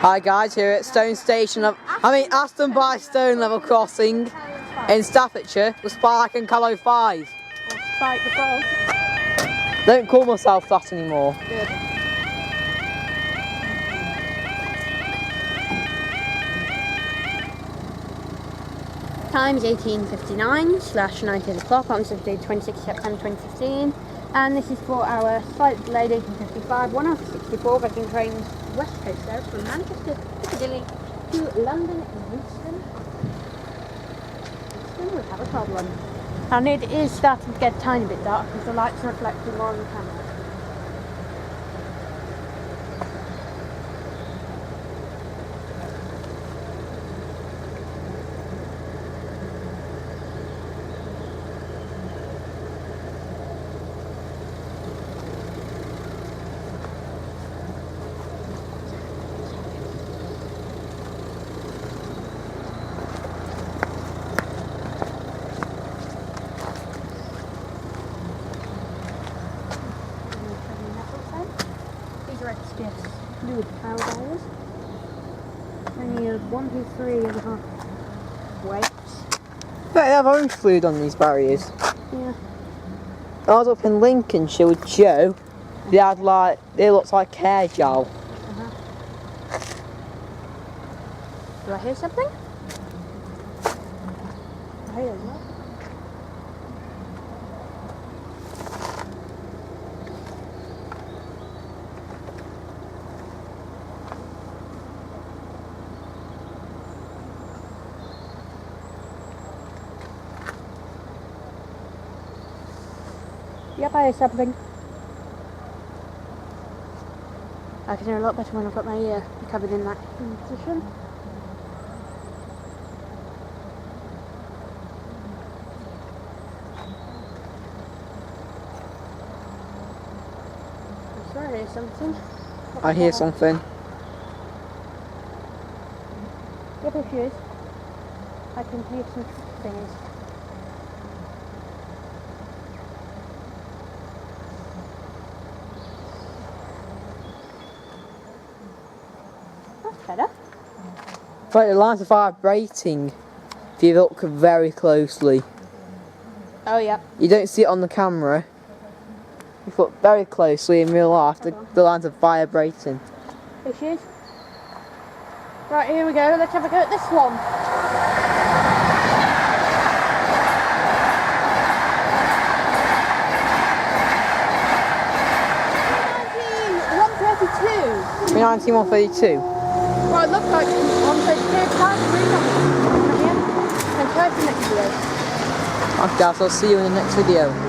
Hi guys, here at Stone Station, Aston by Stone level crossing in Staffordshire with Spike and Callow 5. Spike the frog. Don't call myself that anymore. Good. Time is 18:59/19 o'clock on Saturday 26th September 2015, and this is for our slightly delayed 18:55 1 hour 64 Viking trains West Coast service from Manchester Piccadilly to London Euston. Euston would have a problem. And it is starting to get a tiny bit dark because the lights are reflecting more on the camera. These are XPS fluid power barriers. Only a 1, 2, 3.5 weights. They have orange fluid on these barriers. Yeah. I was up in Lincolnshire with Joe. They looked like hair gel. Do I hear something? I hear it. Yep, I hear something. I can hear a lot better when I've got my ear covered in that position. I'm sure I hear something. I hear something. Yep, it is. I can hear some things. Better. Right, the lines are vibrating if you look very closely. Oh yeah. You don't see it on the camera. If you look very closely in real life, the lines are vibrating. Here she is. Right, here we go. Let's have a go at this one. $319, 132. Well, it looks like 132 pounds green on here. And try the next video. Okay guys, I'll see you in the next video.